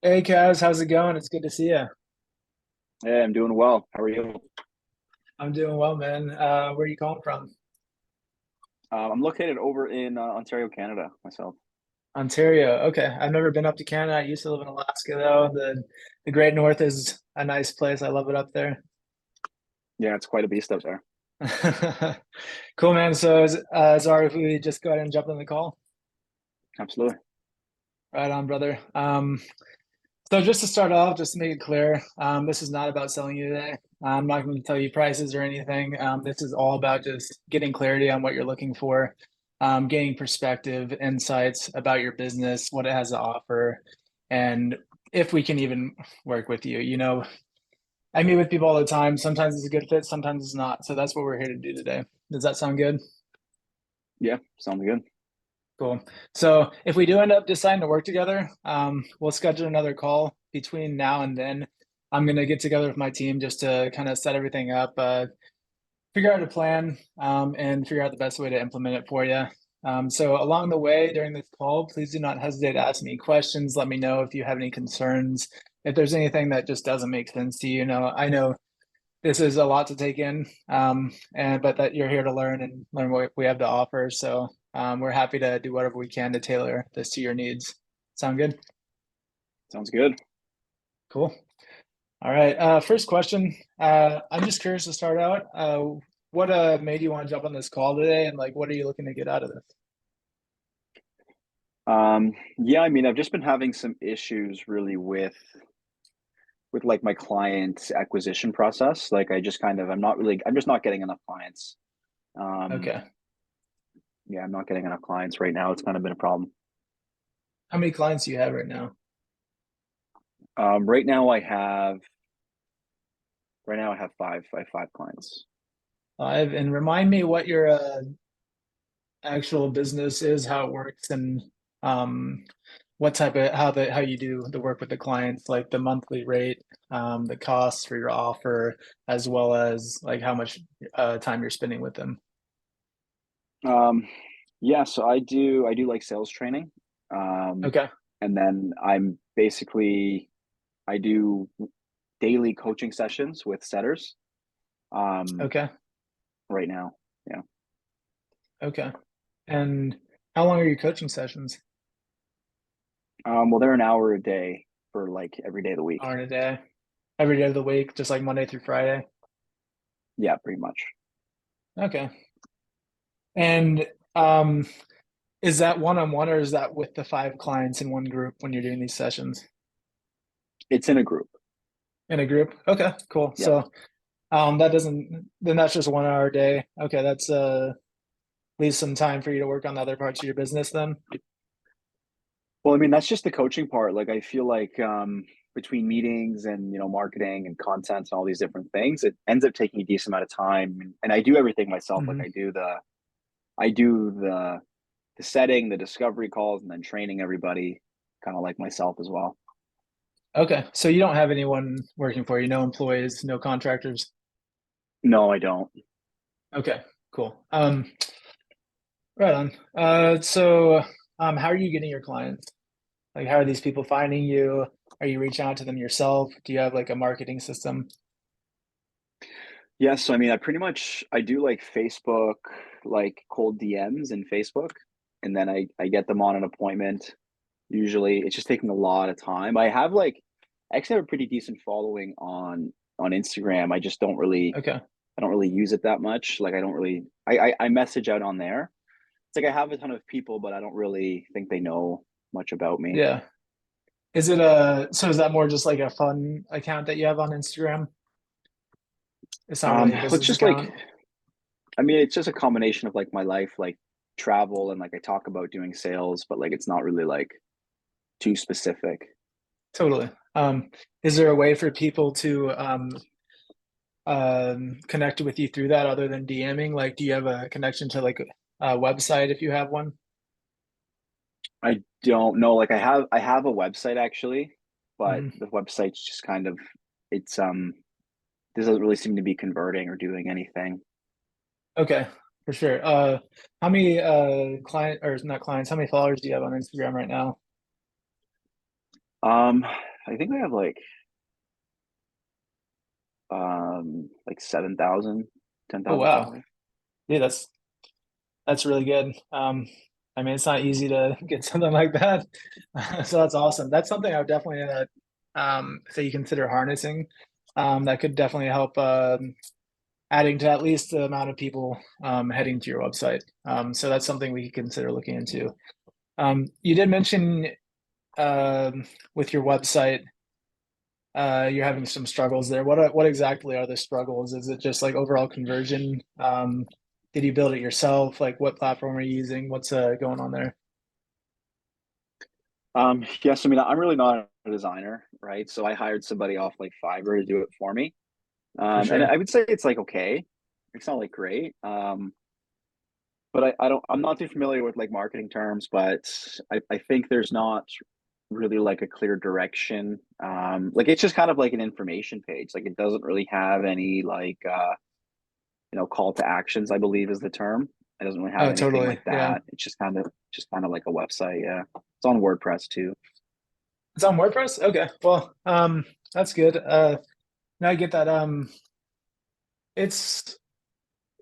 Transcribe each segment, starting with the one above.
Hey Kaz, how's it going? It's good to see you. Hey, I'm doing well. How are you? I'm doing well, man. Where are you calling from? I'm located over in Ontario, Canada, myself. Ontario. Okay. I've never been up to Canada. I used to live in Alaska though. The Great North is a nice place. I love it up there. Yeah, it's quite a beast out there. Cool, man. So sorry if we just go ahead and jump on the call. Absolutely. Right on, brother. So just to start off, just to make it clear, this is not about selling you today. I'm not going to tell you prices or anything. This is all about just getting clarity on what you're looking for, gaining perspective, insights about your business, what it has to offer, and if we can even work with you. I meet with people all the time. Sometimes it's a good fit, sometimes it's not. So that's what we're here to do today. Does that sound good? Yeah, sounds good. Cool. So if we do end up deciding to work together, we'll schedule another call between now and then. I'm gonna get together with my team just to kind of set everything up, figure out a plan, and figure out the best way to implement it for you. So along the way during this call, please do not hesitate to ask me questions. Let me know if you have any concerns. If there's anything that just doesn't make sense to you, I know this is a lot to take in, and but that you're here to learn and learn what we have to offer. So we're happy to do whatever we can to tailor this to your needs. Sound good? Sounds good. Cool. All right. First question. I'm just curious to start out. What made you want to jump on this call today, and like, what are you looking to get out of this? Yeah, I mean, I've just been having some issues really with like my client acquisition process. Like I'm just not getting enough clients. Um, Okay. yeah, I'm not getting enough clients right now. It's kind of been a problem. How many clients do you have right now? Right now I have five clients. Five. And remind me what your actual business is, how it works, and um, what type of how you do the work with the clients, like the monthly rate, the costs for your offer, as well as like how much time you're spending with them. Um, yeah, so I do like sales training. Um, Okay. and then I do daily coaching sessions with setters um, Okay. right now. Yeah. Okay. And how long are your coaching sessions? Well, they're an hour a day for like every day of the week. Hour in a day, every day of the week, just like Monday through Friday. Yeah, pretty much. Okay. And um, is that one-on-one or is that with the five clients in one group when you're doing these sessions? It's in a group. In a group? Okay, cool. Yep. So that doesn't then that's just 1 hour a day. Okay, that's leaves some time for you to work on the other parts of your business then. Well, I mean, that's just the coaching part. Like, I feel like between meetings and marketing and content and all these different things, it ends up taking a decent amount of time. And I do everything myself. Like, Hmm. I do the setting, the discovery calls, and then training everybody, kind of like myself as well. Okay, so you don't have anyone working for you, no employees, no contractors. No, I don't. Okay, cool. Right on. How are you getting your clients? Like, how are these people finding you? Are you reaching out to them yourself? Do you have like a marketing system? Yes, so I mean, I do like Facebook, like cold DMs in Facebook, and then I get them on an appointment. Usually, it's just taking a lot of time. I actually have a pretty decent following on Instagram. Okay. I don't really use it that much. Like I message out on there. It's like I have a ton of people, but I don't really think they know much about me. Yeah. Is that more just like a fun account that you have on Instagram? It's not really a It's business just like account. I mean, it's just a combination of like my life, like travel and like I talk about doing sales, but like it's not really like too specific. Totally. Is there a way for people to connect with you through that other than DMing? Like, do you have a connection to like a website if you have one? I don't know. Like I have a website actually, but Hmm. the website's just kind of it's doesn't really seem to be converting or doing anything. Okay, for sure. How many client or not clients? How many followers do you have on Instagram right now? Um, I think we have like 7,000, ten Oh thousand wow, followers. yeah, that's really good. I mean, it's not easy to get something like that, so that's awesome. That's something I would definitely say you consider harnessing. That could definitely help adding to at least the amount of people heading to your website. So that's something we could consider looking into. You did mention with your website, you're having some struggles there. What exactly are the struggles? Is it just like overall conversion? Did you build it yourself? Like what platform are you using? What's going on there? Yes, I mean, I'm really not a designer, right? So I hired somebody off like Fiverr to do it for me. For And sure. I would say it's like okay. It's not like great. But I'm not too familiar with like marketing terms, but I think there's not really like a clear direction. Like it's just kind of like an information page. Like it doesn't really have any like call to actions, I believe is the term. It doesn't really have Oh, anything totally. like Yeah. that. It's just kind of like a website. Yeah. It's on WordPress too. It's on WordPress? Okay. Well, that's good. Now I get that. It's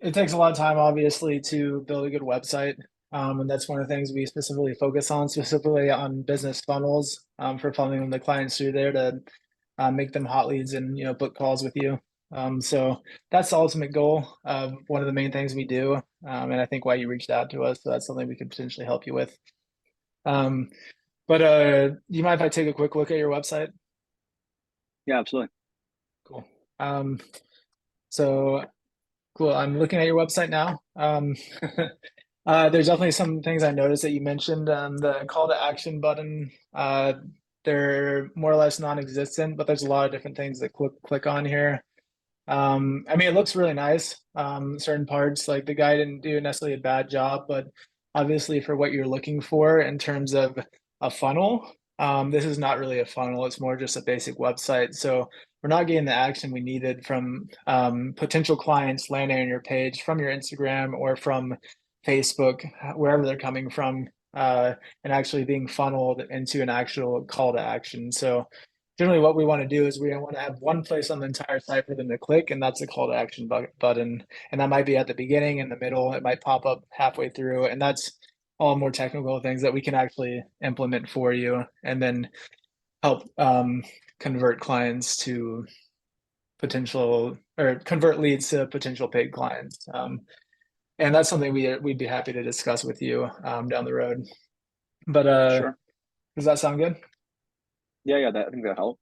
it takes a lot of time, obviously, to build a good website. And that's one of the things we specifically focus on, specifically on business funnels, for funneling the clients through there to make them hot leads and book calls with you. So that's the ultimate goal. One of the main things we do, and I think why you reached out to us. So that's something we could potentially help you with. Um, but do you mind if I take a quick look at your website? Yeah, absolutely. Cool. Um, so cool. I'm looking at your website now. There's definitely some things I noticed that you mentioned. The call to action button, they're more or less non-existent, but there's a lot of different things that click on here. I mean, it looks really nice. Certain parts, like the guy didn't do necessarily a bad job, but obviously for what you're looking for in terms of a funnel, this is not really a funnel. It's more just a basic website. So we're not getting the action we needed from potential clients landing on your page from your Instagram or from Facebook, wherever they're coming from, and actually being funneled into an actual call to action. So generally what we want to do is we want to have one place on the entire site for them to click, and that's the call to action button. And that might be at the beginning, in the middle, it might pop up halfway through, and that's all more technical things that we can actually implement for you and then help convert clients to potential or convert leads to potential paid clients. And that's something we'd be happy to discuss with you down the road. But Sure. does that sound good? Yeah, yeah, I think that helped.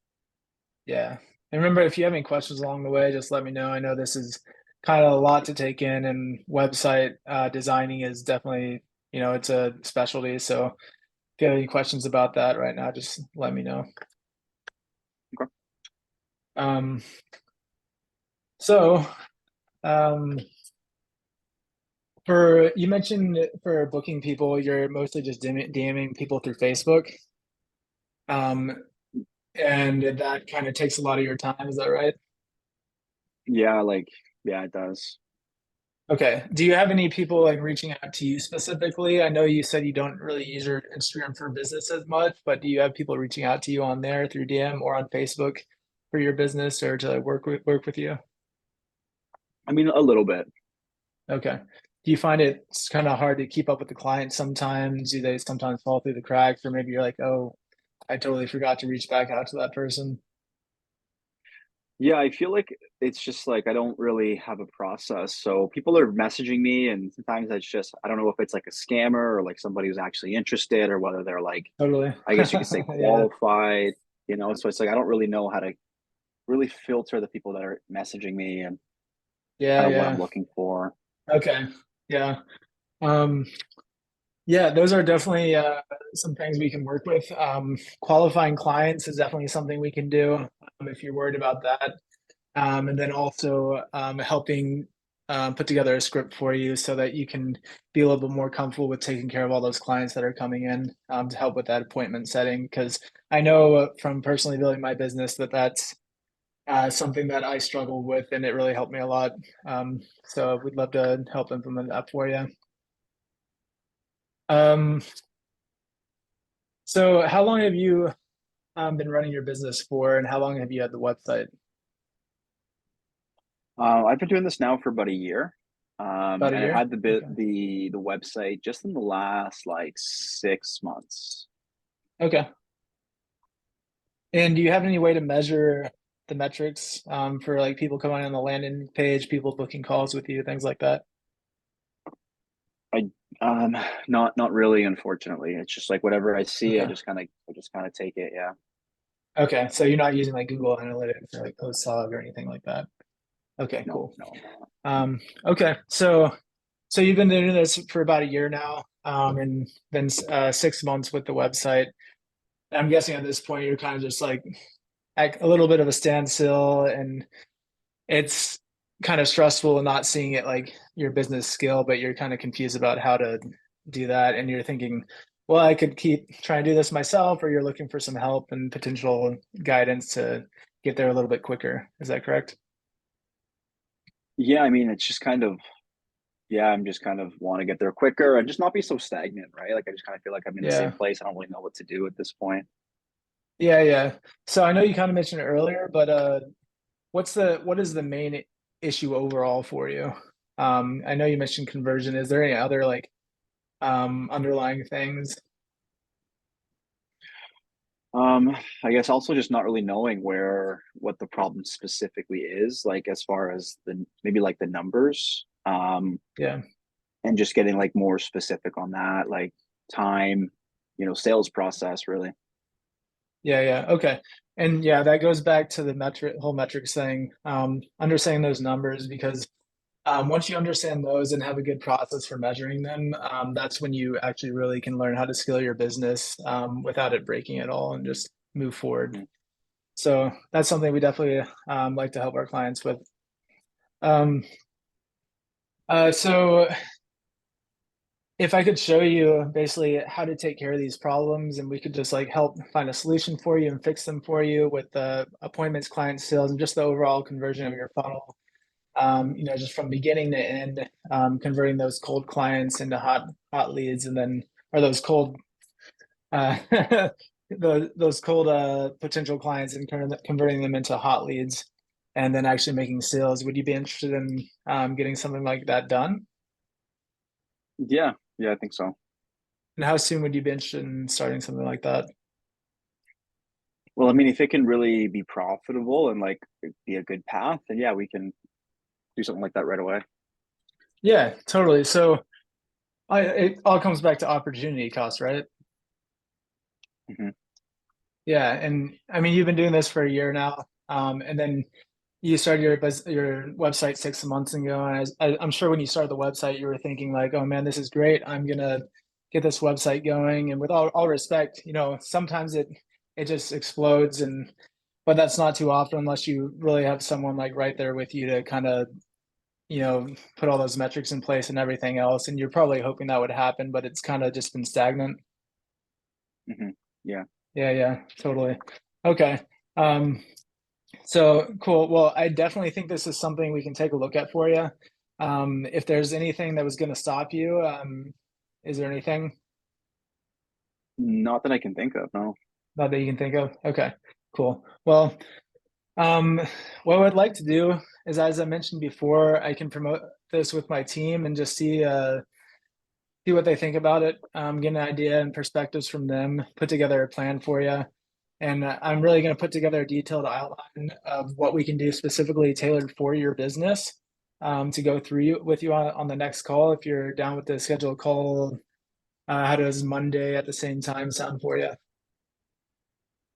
Yeah. And remember, if you have any questions along the way, just let me know. I know this is kind of a lot to take in, and website designing is definitely, it's a specialty. So if you have any questions about that right now, just let me know. Okay. Um, so um, for you mentioned for booking people, you're mostly just DMing people through Facebook. Um, and that kind of takes a lot of your time. Is that right? Yeah, yeah, it does. Okay. Do you have any people like reaching out to you specifically? I know you said you don't really use your Instagram for business as much, but do you have people reaching out to you on there through DM or on Facebook for your business or to work with you? I mean, a little bit. Okay. Do you find it's kind of hard to keep up with the clients sometimes? Do they sometimes fall through the cracks, or maybe you're like, oh, I totally forgot to reach back out to that person? Yeah, I feel like it's just like I don't really have a process. So people are messaging me, and sometimes it's just I don't know if it's like a scammer or like somebody who's actually interested, or whether they're like, Totally. I guess you could say Yeah. qualified, So it's like I don't really know how to really filter the people that are messaging me and Yeah, kind of what I'm yeah. looking for. Okay. Yeah. Um, Yeah, those are definitely some things we can work with. Qualifying clients is definitely something we can do if you're worried about that. And then also helping put together a script for you so that you can be a little bit more comfortable with taking care of all those clients that are coming in to help with that appointment setting. Because I know from personally building my business that that's something that I struggled with, and it really helped me a lot. So we'd love to help implement that for you. Um, So how long have you been running your business for, and how long have you had the website? I've been doing this now for about a year. About a And I year? had Okay. the website just in the last like 6 months. Okay. And do you have any way to measure the metrics for like people coming on the landing page, people booking calls with you, things like that? I um not really, unfortunately. It's just like whatever I see, Okay. I just kind of take it. Yeah. Okay. So you're not using like Google Analytics or like PostSog or anything like that. Okay, No, cool. no, I'm not. Okay. So you've been doing this for about a year now, and then 6 months with the website. I'm guessing at this point you're kind of just like at a little bit of a standstill, and it's kind of stressful not seeing it like your business skill, but you're kind of confused about how to do that. And you're thinking, well, I could keep trying to do this myself, or you're looking for some help and potential guidance to get there a little bit quicker. Is that correct? Yeah, I mean, it's just kind of yeah, I'm just kind of want to get there quicker and just not be so stagnant, right? Like I just kind of feel like I'm in the same Yeah. place. I don't really know what to do at this point. Yeah, yeah. So I know you kind of mentioned it earlier, but what is the main issue overall for you? I know you mentioned conversion. Is there any other like underlying things? I guess also just not really knowing where what the problem specifically is, like as far as the maybe like the numbers, Yeah. and just getting like more specific on that, like time, sales process, really. Yeah, yeah. Okay. And yeah, that goes back to the whole metrics thing. Understanding those numbers because once you understand those and have a good process for measuring them, that's when you actually really can learn how to scale your business without it breaking at all and just move forward. Mhm. So that's something we definitely like to help our clients with. Um, so if I could show you basically how to take care of these problems and we could just like help find a solution for you and fix them for you with the appointments, client sales, and just the overall conversion of your funnel, just from beginning to end, converting those cold clients into hot leads and then or those cold uh those cold potential clients and converting them into hot leads and then actually making sales. Would you be interested in getting something like that done? Yeah, yeah, I think so. And how soon would you be interested in starting something like that? Well, I mean, if it can really be profitable and like be a good path, then yeah, we can do something like that right away. Yeah, totally. So it all comes back to opportunity cost, right? Hmm. Yeah, and I mean, you've been doing this for a year now, and then you started your website 6 months ago, and I'm sure when you started the website, you were thinking like, "Oh man, this is great. I'm gonna get this website going." And with all respect, sometimes it just explodes, and but that's not too often unless you really have someone like right there with you to kind of put all those metrics in place and everything else. And you're probably hoping that would happen, but it's kind of just been stagnant. Hmm. Yeah. Yeah, yeah, totally. Okay. Um, so cool. Well, I definitely think this is something we can take a look at for you. If there's anything that was going to stop you, is there anything Not that I can think of, no. that you can think of? Okay, cool. Well, um, what I'd like to do is, as I mentioned before, I can promote this with my team and just see what they think about it, get an idea and perspectives from them, put together a plan for you. And I'm really going to put together a detailed outline of what we can do specifically tailored for your business to go through with you on the next call. If you're down with the scheduled call, how does Monday at the same time sound for you?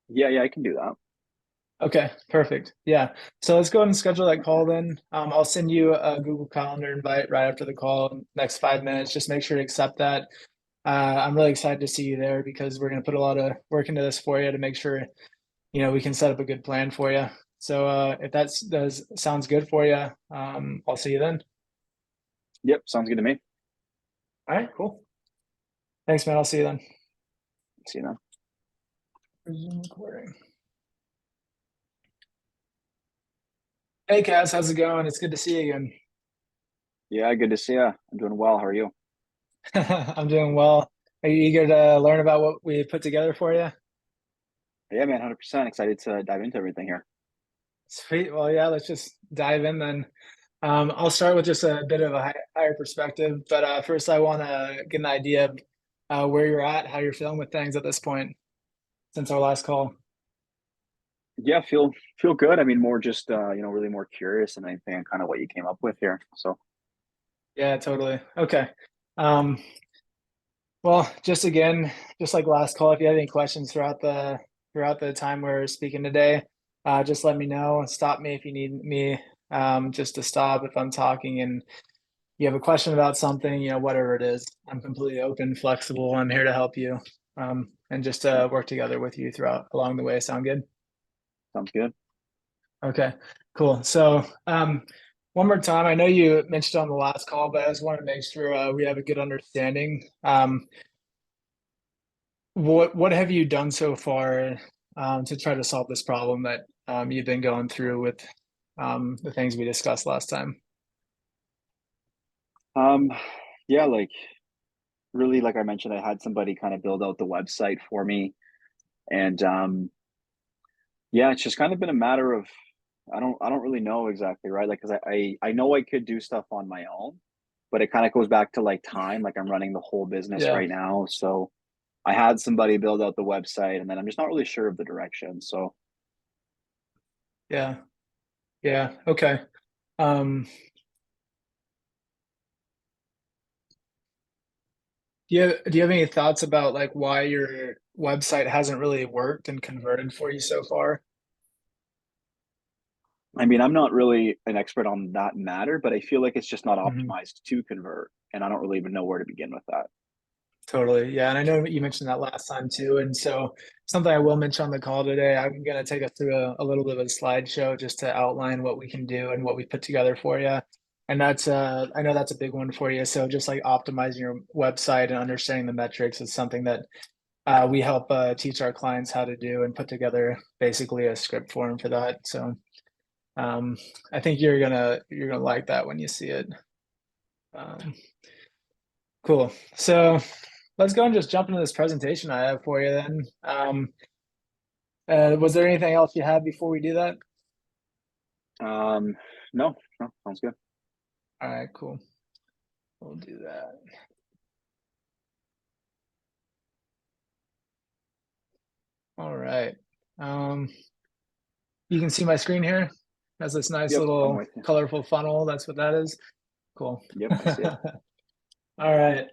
Yeah, yeah, I can do that. Okay, perfect. Yeah. So let's go ahead and schedule that call then. I'll send you a Google Calendar invite right after the call, next 5 minutes. Just make sure to accept that. I'm really excited to see you there because we're going to put a lot of work into this for you to make sure, we can set up a good plan for you. So if that does sounds good for you, I'll see you then. Yep, sounds good to me. All right, cool. Thanks, man. I'll see you then. See you then. Resume recording. Hey, Kaz, how's it going? It's good to see you again. Yeah, good to see you. I'm doing well. How are you? I'm doing well. Are you eager to learn about what we put together for you? Yeah, man, 100% excited to dive into everything here. Sweet. Well, yeah, let's just dive in then. I'll start with just a bit of a higher perspective, but first I want to get an idea of where you're at, how you're feeling with things at this point since our last call. Yeah, feel good. I mean, more just really more curious than anything, kind of what you came up with here. So Yeah, totally. Okay. Um, well, just again, just like last call, if you have any questions throughout the time we're speaking today, just let me know. Stop me if you need me, just to stop if I'm talking and you have a question about something, whatever it is. I'm completely open, flexible. I'm here to help you, and just yeah, to work together with you throughout along the way. Sound good? sounds good. Okay, cool. So, one more time, I know you mentioned on the last call, but I just want to make sure we have a good understanding. What have you done so far to try to solve this problem that you've been going through with the things we discussed last time? Um, yeah, like really, like I mentioned, I had somebody kind of build out the website for me, and yeah, it's just kind of been a matter of I don't really know exactly, right? Like, because I know I could do stuff on my own, but it kind of goes back to like time. Like I'm running the whole business Yeah, right now, so I had somebody build out the website, and then I'm just not really sure of the direction. So yeah, yeah. Okay. Um, do you have any thoughts about like why your website hasn't really worked and converted for you so far? I mean, I'm not really an expert on that matter, but I feel like it's just not Mhm. optimized to convert, and I don't really even know where to begin with that. Totally. Yeah. And I know that you mentioned that last time too. And so something I will mention on the call today, I'm going to take us through a little bit of a slideshow just to outline what we can do and what we put together for you. And that's I know that's a big one for you. So just like optimizing your website and understanding the metrics is something that we help teach our clients how to do and put together basically a script for them for that. So um, I think you're gonna like that when you see it. Um, cool. So let's go and just jump into this presentation I have for you then. Was there anything else you had before we do that? Um, no, no, sounds good. All right, cool. We'll do that. All right. Um, you can see my screen here. It has this nice Yep, I'm little with you. colorful funnel. That's what that is. Cool. Yep, I see it. All right.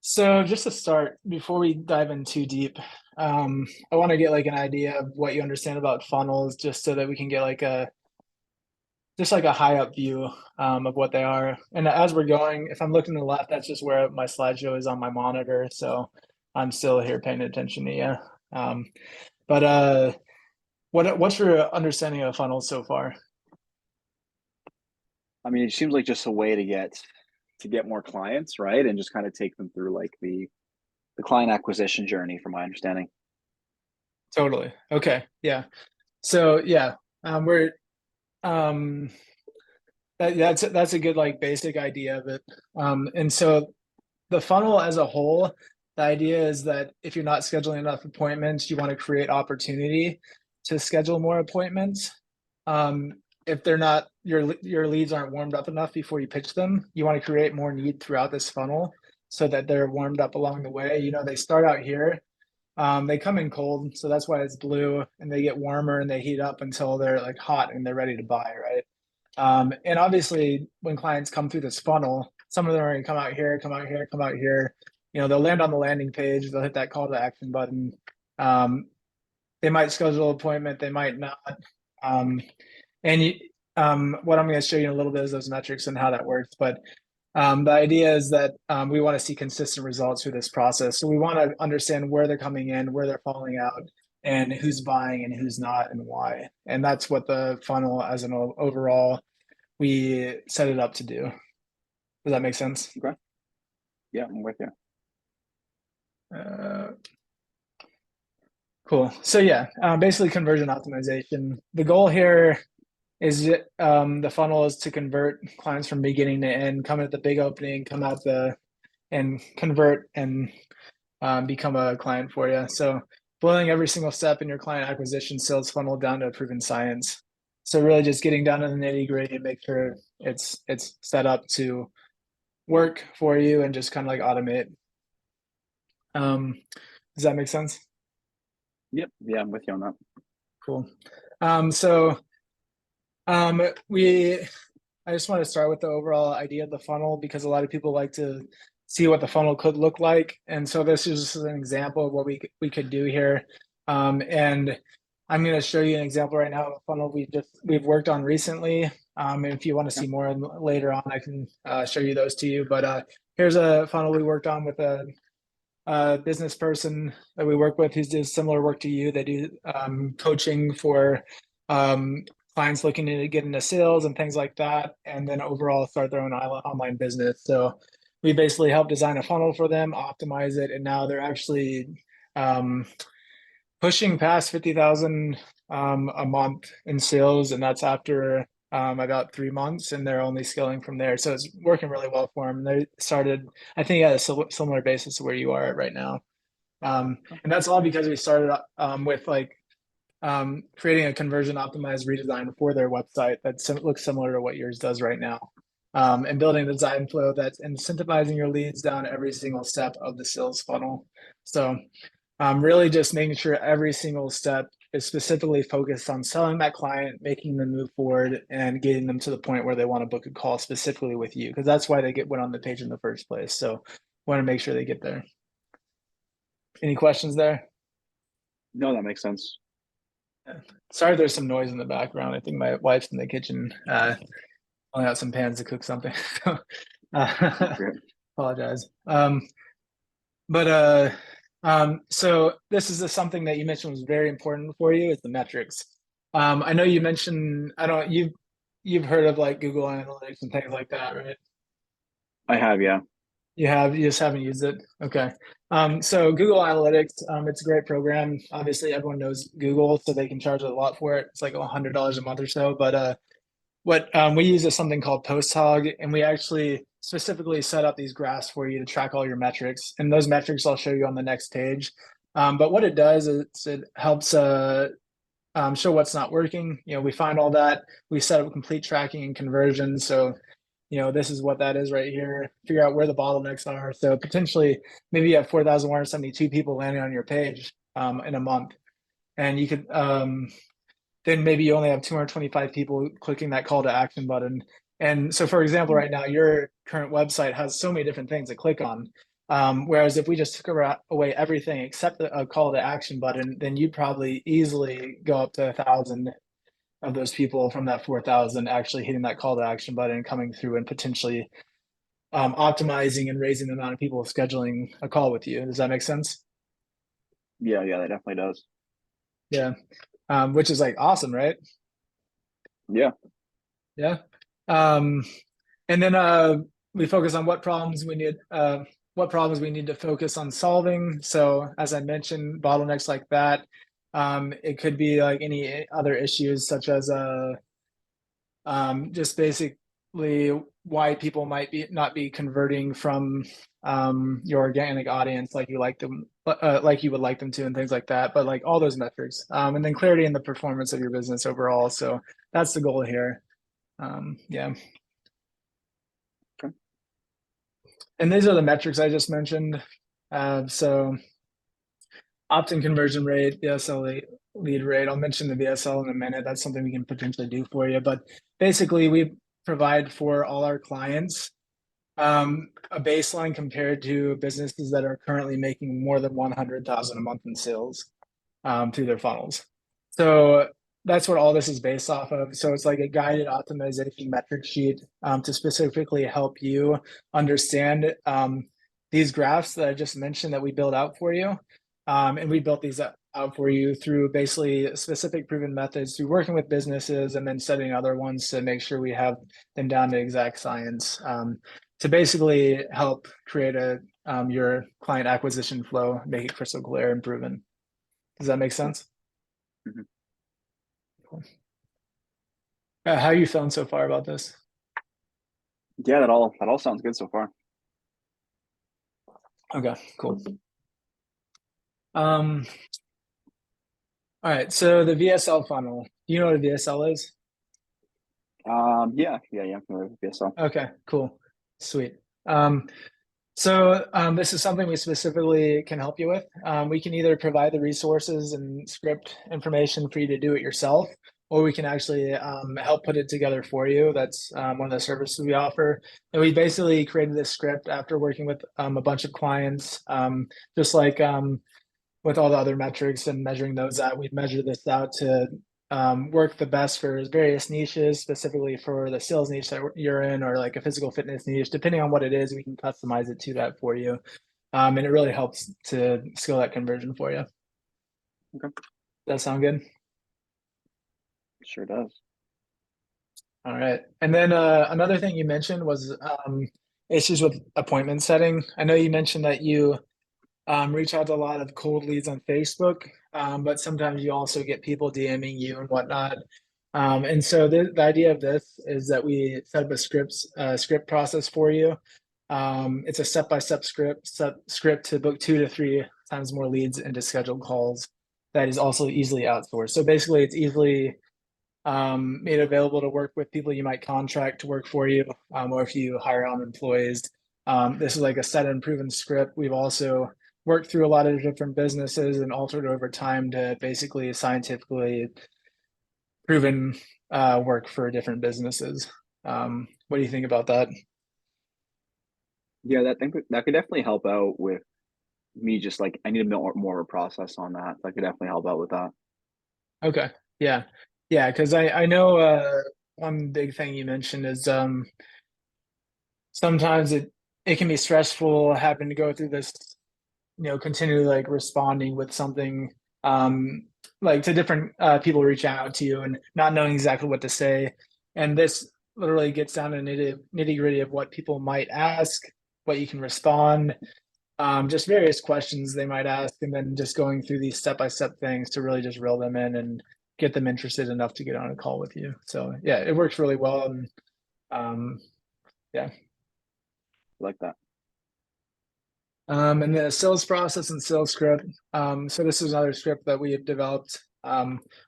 So just to start, before we dive in too deep, I want to get like an idea of what you understand about funnels, just so that we can get like a just like a high up view of what they are. And as we're going, if I'm looking to the left, that's just where my slideshow is on my monitor. So I'm still here paying attention to you. Um, but what's your understanding of funnels so far? I mean, it seems like just a way to get more clients, right? And just kind of take them through like the client acquisition journey, from my understanding. Totally. Okay. Yeah. So yeah, we're um, that's a good like basic idea of it. And so the funnel as a whole, the idea is that if you're not scheduling enough appointments, you want to create opportunity to schedule more appointments. Um, if they're not your leads aren't warmed up enough before you pitch them, you want to create more need throughout this funnel so that they're warmed up along the way. They start out here. They come in cold, so that's why it's blue, and they get warmer and they heat up until they're like hot and they're ready to buy, right? And obviously, when clients come through this funnel, some of them are going to come out here, come out here, come out here. They'll land on the landing page, they'll hit that call to action button. Um, they might schedule an appointment, they might not. Um, and what I'm going to show you in a little bit is those metrics and how that works. But the idea is that we want to see consistent results through this process. So we want to understand where they're coming in, where they're falling out, and who's buying and who's not, and why. And that's what the funnel, as an overall, we set it up to do. Does that make sense? Okay. Yeah, I'm with you. Uh, cool. So yeah, basically conversion optimization. The goal here is the funnel is to convert clients from beginning to end, come at the big opening, come out and convert and become a client for you. So boiling every single step in your client acquisition sales funnel down to a proven science. So really just getting down to the nitty gritty and make sure it's set up to work for you and just kind of like automate. Does that make sense? Yep. Yeah, I'm with you on that. Cool. So we I just want to start with the overall idea of the funnel because a lot of people like to see what the funnel could look like. And so this is just an example of what we could do here. And I'm going to show you an example right now of a funnel we've worked on recently. And if you want to see more later on, I can show you those to you. But here's a funnel we worked on with a business person that we work with who does similar work to you. They do coaching for clients looking to get into sales and things like that, and then overall start their own online business. So we basically help design a funnel for them, optimize it, and now they're actually pushing past 50,000 a month in sales, and that's after about 3 months, and they're only scaling from there. So it's working really well for them. They started, I think, at a similar basis to where you are at right now, and that's all because we started with like creating a conversion optimized redesign for their website that looks similar to what yours does right now. And building a design flow that's incentivizing your leads down every single step of the sales funnel. So really just making sure every single step is specifically focused on selling that client, making them move forward, and getting them to the point where they want to book a call specifically with you, because that's why they went on the page in the first place. So want to make sure they get there. Any questions there? No, that makes sense. Sorry, there's some noise in the background. I think my wife's in the kitchen pulling out some pans to cook something. So, apologize. So this is something that you mentioned was very important for you is the metrics. I know you mentioned, I don't, you've heard of like Google Analytics and things like that, right? I have, yeah. You just haven't used it. Okay. So Google Analytics, it's a great program. Obviously, everyone knows Google, so they can charge a lot for it. It's like $100 a month or so. But what we use is something called PostHog, and we actually specifically set up these graphs for you to track all your metrics. And those metrics I'll show you on the next page. But what it does is it helps show what's not working. We find all that. We set up complete tracking and conversion. So this is what that is right here. Figure out where the bottlenecks are. So potentially, maybe you have 4,172 people landing on your page in a month, and you could then maybe you only have 225 people clicking that call to action button. And so, for example, right now your current website has so many different things to click on. Whereas if we just took away everything except a call to action button, then you'd probably easily go up to 1,000 of those people from that 4,000 actually hitting that call to action button and coming through and potentially optimizing and raising the amount of people scheduling a call with you. Does that make sense? Yeah, that definitely does. Yeah. Which is like awesome, right? Yeah. Yeah. And then we focus on what problems we need to focus on solving. So as I mentioned, bottlenecks like that. It could be like any other issues such as just basically why people might not be converting from your organic audience like you would like them to, and things like that. But like all those metrics, and then clarity in the performance of your business overall. So that's the goal here. Yeah. Okay. And these are the metrics I just mentioned. So opt-in conversion rate, VSL lead rate. I'll mention the VSL in a minute. That's something we can potentially do for you. But basically, we provide for all our clients a baseline compared to businesses that are currently making more than 100,000 a month in sales through their funnels. So that's what all this is based off of. So it's like a guided optimization metric sheet to specifically help you understand these graphs that I just mentioned that we build out for you. And we built these out for you through basically specific proven methods, through working with businesses and then studying other ones to make sure we have them down to exact science, to basically help create your client acquisition flow, make it crystal clear and proven. Does that make sense? Mm-hmm. Cool. How are you feeling so far about this? Yeah, that all sounds good so far. Okay, cool. All right. So the VSL funnel, do you know what a VSL is? Yeah, I'm familiar with BSL. Okay, cool. Sweet. Um, this is something we specifically can help you with. We can either provide the resources and script information for you to do it yourself, or we can actually help put it together for you. That's one of the services we offer. And we basically created this script after working with a bunch of clients, just like with all the other metrics and measuring those out. We've measured this out to work the best for various niches, specifically for the sales niche that you're in, or like a physical fitness niche. Depending on what it is, we can customize it to that for you. And it really helps to scale that conversion for you. Okay, That sound good? sure does. All right. And then another thing you mentioned was issues with appointment setting. I know you mentioned that you reach out to a lot of cold leads on Facebook, but sometimes you also get people DMing you and whatnot. And so the idea of this is that we set up a script process for you. It's a step-by-step script to book 2 to 3 times more leads into scheduled calls that is also easily outsourced. So basically, it's easily made available to work with people you might contract to work for you, or if you hire on employees. This is like a set and proven script. We've also worked through a lot of different businesses and altered over time to basically scientifically proven work for different businesses. What do you think about that? Yeah, that could definitely help out with me. Just like I need a bit more of a process on that. That could definitely help out with that. Okay. Yeah. Yeah. Because I know one big thing you mentioned is sometimes it can be stressful having to go through this, continually like responding with something like to different people reaching out to you and not knowing exactly what to say. And this literally gets down to nitty gritty of what people might ask, what you can respond, just various questions they might ask, and then just going through these step by step things to really just reel them in and get them interested enough to get on a call with you. So yeah, it works really well. And um, yeah. Like that. And the sales process and sales script. So this is another script that we have developed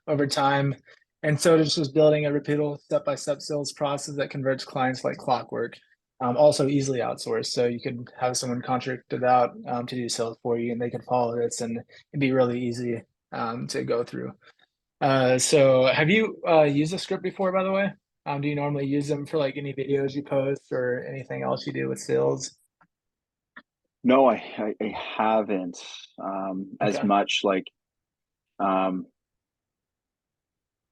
over time. And so this is building a repeatable step-by-step sales process that converts clients like clockwork. Also easily outsourced. So you could have someone contracted out to do sales for you, and they could follow this, and it'd be really easy to go through. So have you used a script before, by the way? Do you normally use them for like any videos you post or anything else you do with sales? No, I haven't as Okay. much like um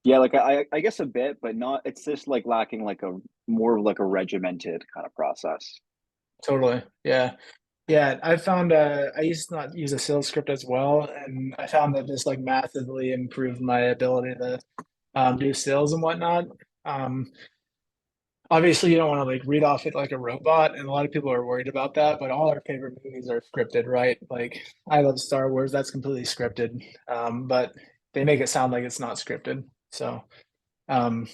yeah, like I guess a bit, but not. It's just like lacking like a more of like a regimented kind of process. Totally. Yeah. Yeah. I found I used to not use a sales script as well. And I found that this like massively improved my ability to do sales and whatnot. Um, Obviously you don't want to like read off it like a robot, and a lot of people are worried about that, but all our favorite movies are scripted, right? Like I love Star Wars, that's completely scripted. But they make it sound like it's not scripted. So um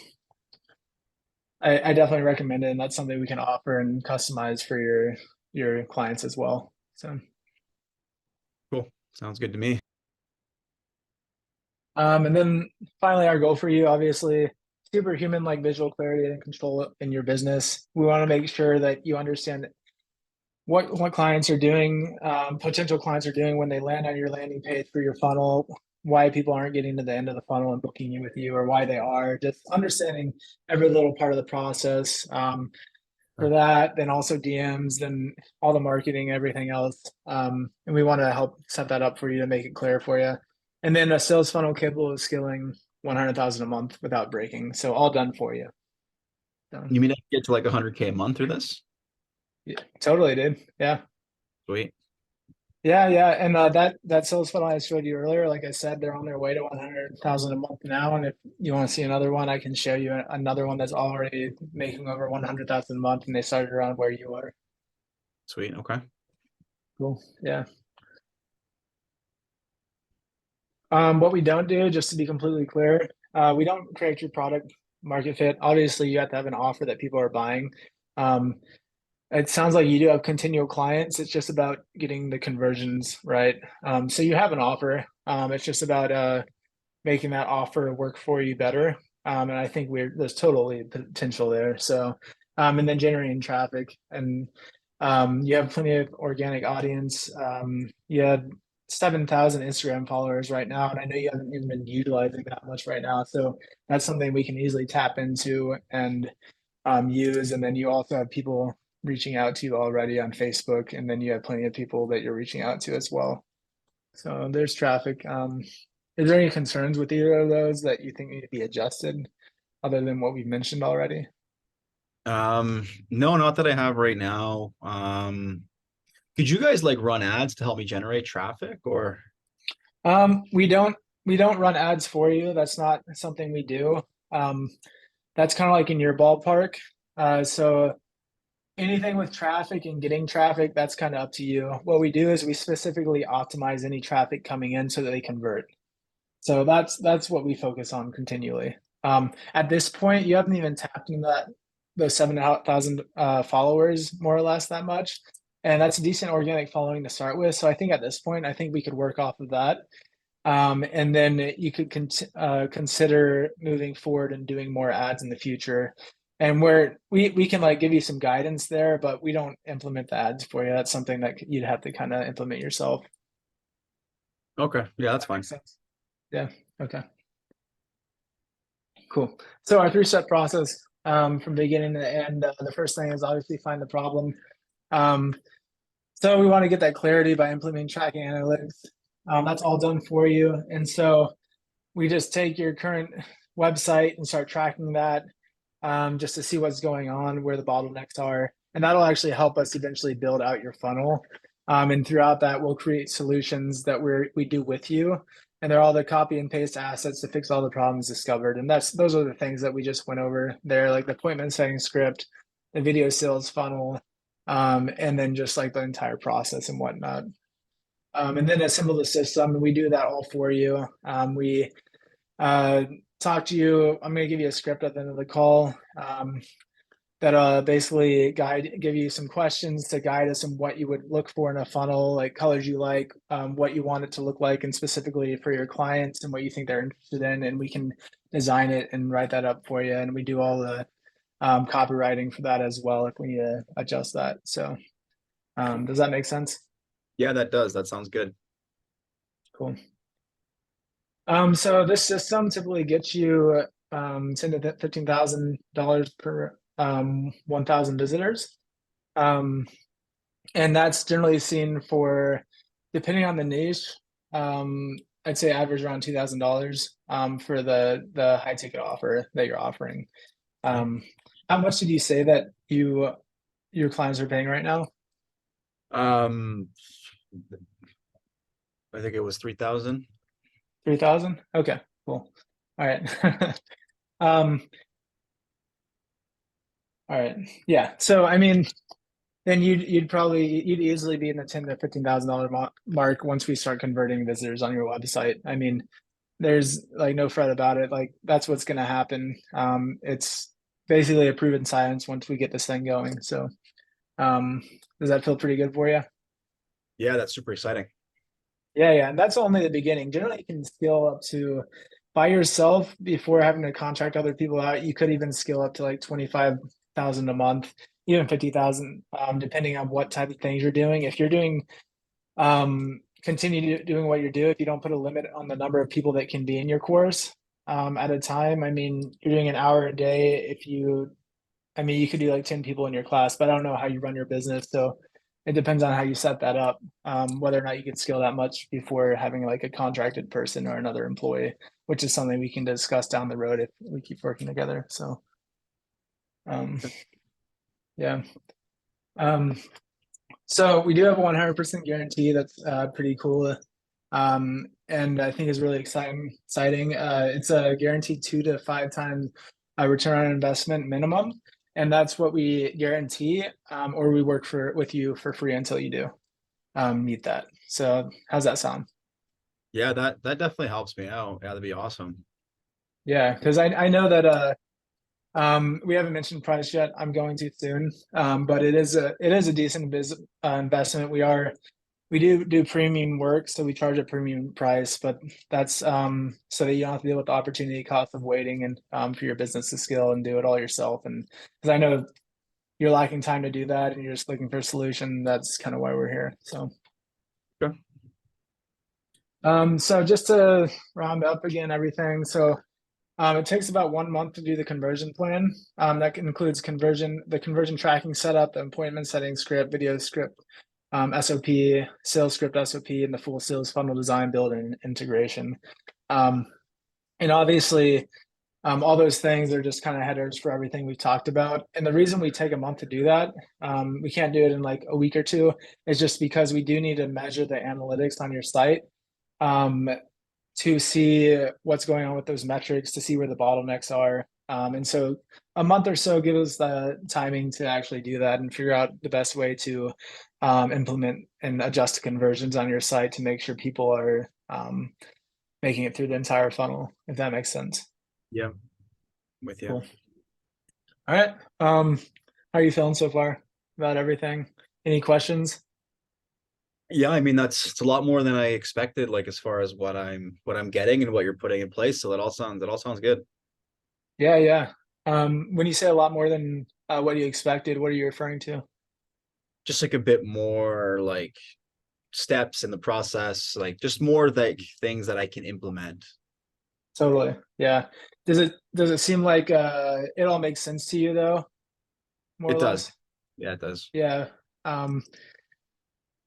I definitely recommend it, and that's something we can offer and customize for your clients as well. So Cool. Sounds good to me. and then finally, our goal for you, obviously, superhuman like visual clarity and control in your business. We want to make sure that you understand what clients are doing, potential clients are doing when they land on your landing page for your funnel, why people aren't getting to the end of the funnel and booking you with you, or why they are. Just understanding every little part of the process. For that, then also DMs, then all the marketing, everything else. And we want to help set that up for you to make it clear for you. And then a sales funnel capable of scaling 100,000 a month without breaking. So all done for you. So, You mean I can get to like 100K a month through this? yeah, totally, dude. Yeah. Sweet. Yeah, yeah. And that sales funnel I showed you earlier, like I said, they're on their way to 100,000 a month now. And if you want to see another one, I can show you another one that's already making over 100,000 a month, and they started around where you are. Sweet. Okay. Cool. Yeah. What we don't do, just to be completely clear, we don't create your product market fit. Obviously, you have to have an offer that people are buying. Um, it sounds like you do have continual clients. It's just about getting the conversions right. So you have an offer. It's just about making that offer work for you better. And I think there's totally potential there. So, and then generating traffic, and you have plenty of organic audience. You have 7,000 Instagram followers right now, and I know you haven't even been utilizing that much right now. So that's something we can easily tap into and use. And then you also have people reaching out to you already on Facebook, and then you have plenty of people that you're reaching out to as well. So there's traffic. Is there any concerns with either of those that you think need to be adjusted other than what we've mentioned already? No, not that I have right now. Could you guys like run ads to help me generate traffic or? We don't run ads for you. That's not something we do. That's kind of like in your ballpark. So anything with traffic and getting traffic, that's kind of up to you. What we do is we specifically optimize any traffic coming in so that they convert. So that's what we focus on continually. At this point, you haven't even tapped into those 7,000 followers, more or less, that much. And that's a decent organic following to start with. So I think at this point, I think we could work off of that. And then you could consider moving forward and doing more ads in the future. And where we can like give you some guidance there, but we don't implement the ads for you. That's something that you'd have to kind of implement yourself. Okay, yeah, that's fine. Makes sense. Yeah. Okay. Cool. So our 3-step process, from beginning to end, the first thing is obviously find the problem. So we want to get that clarity by implementing tracking analytics. That's all done for you. And so we just take your current website and start tracking that, just to see what's going on, where the bottlenecks are. And that'll actually help us eventually build out your funnel. And throughout that, we'll create solutions that we do with you. And they're all the copy and paste assets to fix all the problems discovered. And those are the things that we just went over there, like the appointment setting script, the video sales funnel, and then just like the entire process and whatnot. And then assemble the system. We do that all for you. We talk to you. I'm going to give you a script at the end of the call, that basically give you some questions to guide us in what you would look for in a funnel, like colors you like, what you want it to look like, and specifically for your clients and what you think they're interested in. And we can design it and write that up for you. And we do all the copywriting for that as well if we need to adjust that. So does that make sense? Yeah, that does. That sounds good. Cool. So this system typically gets you $10,000 to $15,000 per 1,000 visitors. And that's generally seen for, depending on the niche, I'd say average around $2,000 for the high ticket offer that you're offering. How much did you say that your clients are paying right now? I think it was 3,000. 3,000? Okay, cool. All right. All right. Yeah. So I mean, then you'd easily be in the $10,000 to $15,000 mark once we start converting visitors on your website. I mean, there's like no fret about it. Like that's what's going to happen. It's basically a proven science once we get this thing going. So, does that feel pretty good for you? Yeah, that's super exciting. Yeah. And that's only the beginning. Generally, you can scale up to, by yourself before having to contract other people out. You could even scale up to like 25,000 a month, even 50,000, depending on what type of things you're doing. If you're doing, continue doing what you do, if you don't put a limit on the number of people that can be in your course at a time. I mean, you're doing an hour a day. You could do like 10 people in your class, but I don't know how you run your business. So it depends on how you set that up, whether or not you can scale that much before having like a contracted person or another employee, which is something we can discuss down the road if we keep working together. So, yeah. So we do have a 100% guarantee. That's pretty cool. And I think is really exciting. It's a guaranteed 2 to 5 times return on investment minimum. And that's what we guarantee, or we work with you for free until you do meet that. So how's that sound? Yeah, that definitely helps me out. Yeah, that'd be awesome. Yeah, because I know that we haven't mentioned price yet. I'm going to soon, but it is a decent investment. We are We do premium work, so we charge a premium price, but that's so that you don't have to deal with the opportunity cost of waiting and for your business to scale and do it all yourself. And because I know you're lacking time to do that and you're just looking for a solution, that's kind of why we're here. So Sure. so just to round up again everything, so it takes about 1 month to do the conversion plan. That includes the conversion tracking setup, the appointment setting script, video script, SOP, sales script SOP, and the full sales funnel design, build, and integration. And obviously, all those things are just kind of headers for everything we've talked about. And the reason we take a month to do that, we can't do it in like a week or two, is just because we do need to measure the analytics on your site. To see what's going on with those metrics, to see where the bottlenecks are. And so a month or so gives us the timing to actually do that and figure out the best way to implement and adjust conversions on your site to make sure people are making it through the entire funnel, if that makes sense. Yeah, with you. Cool. All right. How are you feeling so far about everything? Any questions? Yeah, I mean it's a lot more than I expected, like as far as what I'm getting and what you're putting in place. So that all sounds good. Yeah, yeah. When you say a lot more than what you expected, what are you referring to? Just like a bit more like steps in the process, like just more like things that I can implement. Totally. Yeah. Does it seem like it all makes sense to you though? More or It does. less? Yeah, it does. Yeah. Um,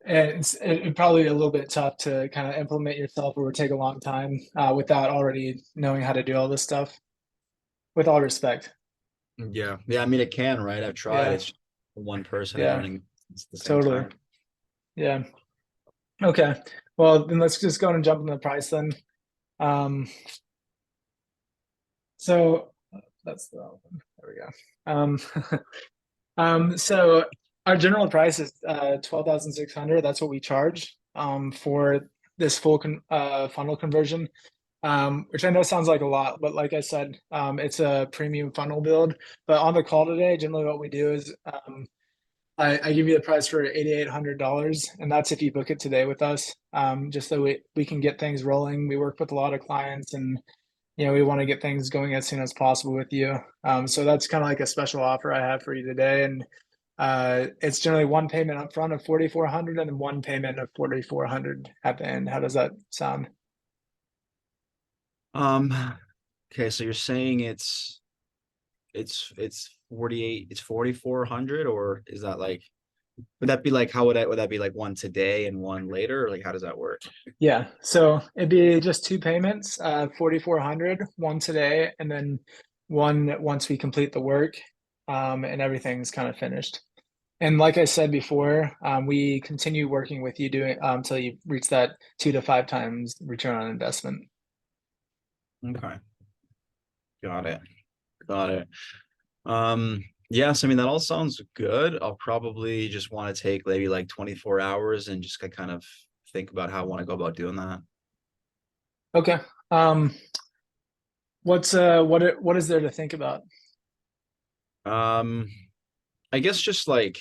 and it probably a little bit tough to kind of implement yourself or would take a long time without already knowing how to do all this stuff. With all respect. Yeah. Yeah, I mean it can, right? I've tried. Yeah. It's just one person and Yeah. running at the same Totally. time. Yeah. Okay. Well, then let's just go and jump into the price then. Um, so that's the wrong one. There we go. So our general price is 12,600. That's what we charge for this full funnel conversion. Which I know sounds like a lot, but like I said, it's a premium funnel build. But on the call today, generally what we do is I give you the price for $8,800, and that's if you book it today with us. Just so we can get things rolling. We work with a lot of clients, and we want to get things going as soon as possible with you. So that's kind of like a special offer I have for you today, and it's generally one payment up front of 4,400 and then one payment of 4,400 at the end. How does that sound? Um, okay, so you're saying it's 48, it's 4,400, or is that like would that be like would that be like one today and one later, or like how does that work? Yeah, so it'd be just two payments, 4,400, one today, and then one once we complete the work, and everything's kind of finished. And like I said before, we continue working with you doing until you reach that 2 to 5 times return on investment. Okay. Got it. Got it. Yes, I mean that all sounds good. I'll probably just want to take maybe like 24 hours and just kind of think about how I want to go about doing that. Okay. What is there to think about? Um, I guess just like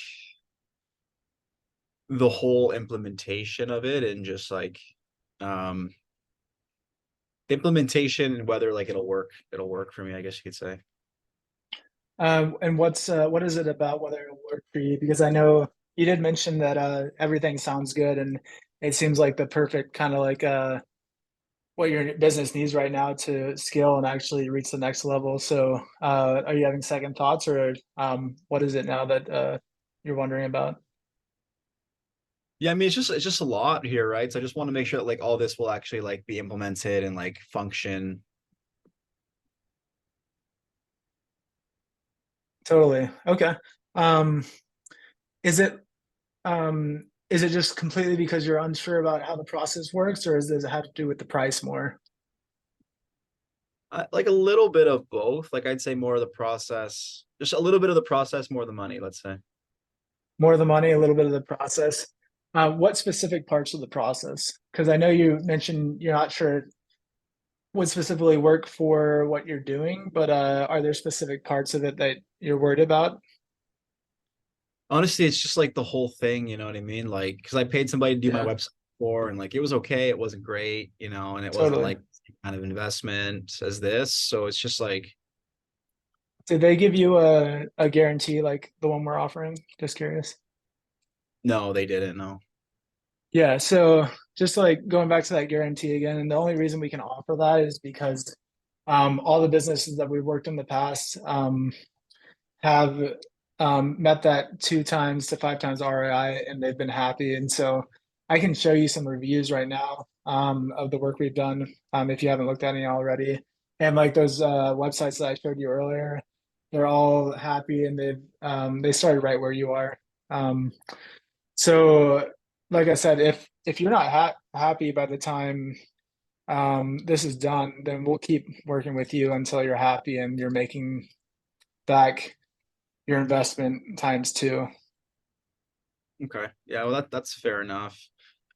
the whole implementation of it and just like um implementation and whether like it'll work for me, I guess you could say. And what is it about whether it'll work for you? Because I know you did mention that everything sounds good and it seems like the perfect kind of like what your business needs right now to scale and actually reach the next level. So are you having second thoughts or what is it now that you're wondering about? Yeah, I mean it's just a lot here, right? So I just want to make sure that like all this will actually like be implemented and like function. Totally. Okay. Um, is it is it just completely because you're unsure about how the process works, or does it have to do with the price more? Like a little bit of both. Like I'd say more of the process, just a little bit of the process, more the money, let's say. More of the money, a little bit of the process. What specific parts of the process? Because I know you mentioned you're not sure would specifically work for what you're doing, but are there specific parts of it that you're worried about? Honestly, it's just like the whole thing, you know what I mean? Like, because I paid somebody to do my Yeah, website before, and like it was okay, it wasn't great, you know, and it wasn't totally. like the same kind of investment as this. So it's just like, Did they give you a guarantee like the one we're offering? Just curious. no, they didn't. No. Yeah, so just like going back to that guarantee again, and the only reason we can offer that is because all the businesses that we've worked in the past have met that 2 times to 5 times ROI and they've been happy. And so I can show you some reviews right now of the work we've done if you haven't looked at any already. And like those websites that I showed you earlier, they're all happy and they started right where you are. Um, so like I said, if you're not happy by the time this is done, then we'll keep working with you until you're happy and you're making back your investment times two. Okay. Yeah, well that's fair enough.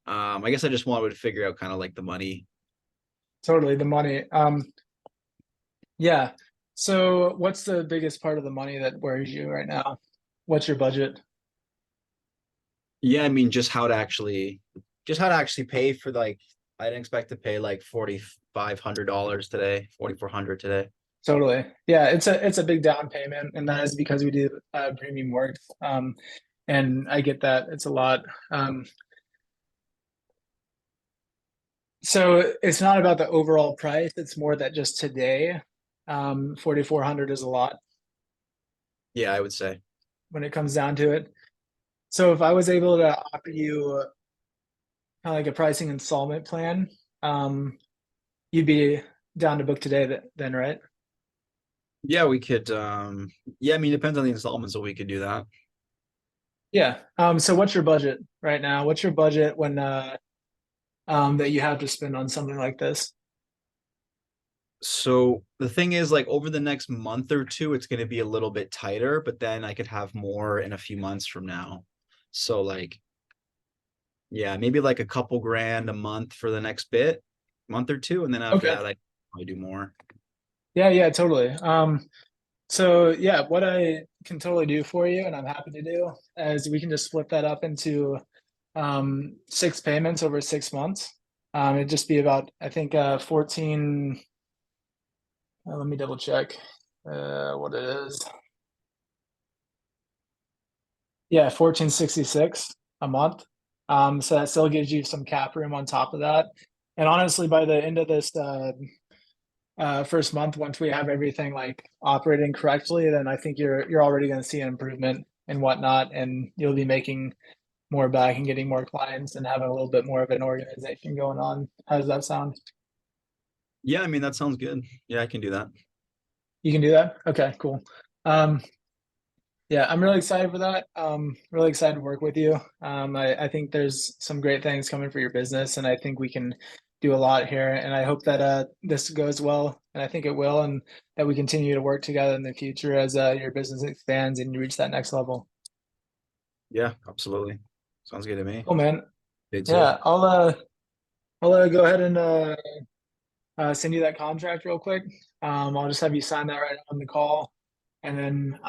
I guess I just wanted to figure out kind of like the money. Totally, the money. Yeah. So what's the biggest part of the money that worries you right now? What's your budget? Yeah, I mean just how to actually pay for like I didn't expect to pay like $4,500 today, 4,400 today. Totally. Yeah, it's a big down payment, and that is because we do premium work. And I get that it's a lot. Um, so it's not about the overall price, it's more that just today, 4,400 is a lot Yeah, I would say. when it comes down to it. So if I was able to offer you kind of like a pricing installment plan, um, you'd be down to book today then, right? Yeah, we could yeah, I mean it depends on the installments, so we could do that. Yeah. So what's your budget right now? What's your budget when that you have to spend on something like this? So the thing is, like over the next month or two, it's going to be a little bit tighter, but then I could have more in a few months from now. So like, yeah, maybe like a couple grand a month for the next month or two, and then after Okay. that, I probably do more. Yeah, yeah, totally. So yeah, what I can totally do for you, and I'm happy to do, is we can just split that up into 6 payments over 6 months. It'd just be about, I think, 14. Let me double check what it is. Yeah, 1466 a month. So that still gives you some cap room on top of that. And honestly, by the end of this first month, once we have everything like operating correctly, then I think you're already going to see an improvement and whatnot, and you'll be making more back and getting more clients and having a little bit more of an organization going on. How does that sound? Yeah, I mean that sounds good. Yeah, I can do that. You can do that? Okay, cool. Um, Yeah, I'm really excited for that. Really excited to work with you. I think there's some great things coming for your business, and I think we can do a lot here. And I hope that this goes well, and I think it will, and that we continue to work together in the future as your business expands and you reach that next level. Yeah, absolutely. Sounds good to me. Cool, man. Did too. Yeah, I'll go ahead and send you that contract real quick. I'll just have you sign that right on the call, and then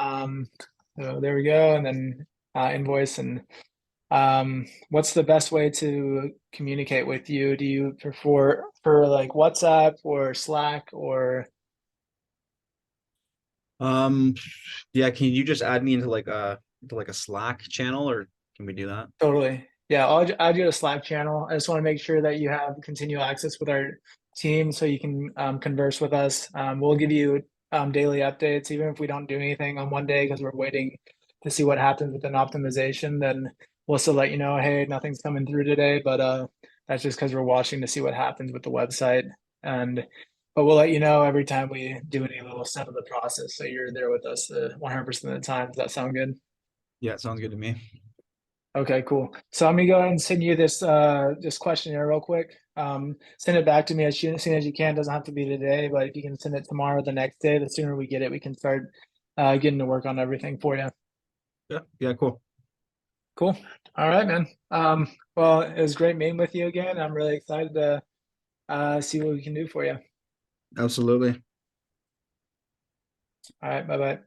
so there we go, and then invoice and what's the best way to communicate with you? Do you prefer for like WhatsApp or Slack or Um, yeah, can you just add me into like a Slack channel, or can we do that? totally? Yeah, I'll do a Slack channel. I just want to make sure that you have continual access with our team so you can converse with us. We'll give you daily updates, even if we don't do anything on one day because we're waiting to see what happens with an optimization. Then we'll still let you know, hey, nothing's coming through today, but that's just because we're watching to see what happens with the website. And but we'll let you know every time we do any little step of the process, so you're there with us 100% of the time. Does that sound good? Yeah, it sounds good to me. Okay, cool. So I'm gonna go ahead and send you this questionnaire real quick. Send it back to me as soon as you can. Doesn't have to be today, but if you can send it tomorrow or the next day, the sooner we get it, we can start getting to work on everything for you. Yeah, yeah, cool. Cool. All right, man. Well, it was great meeting with you again. I'm really excited to see what we can do for you. Absolutely. All right, bye bye.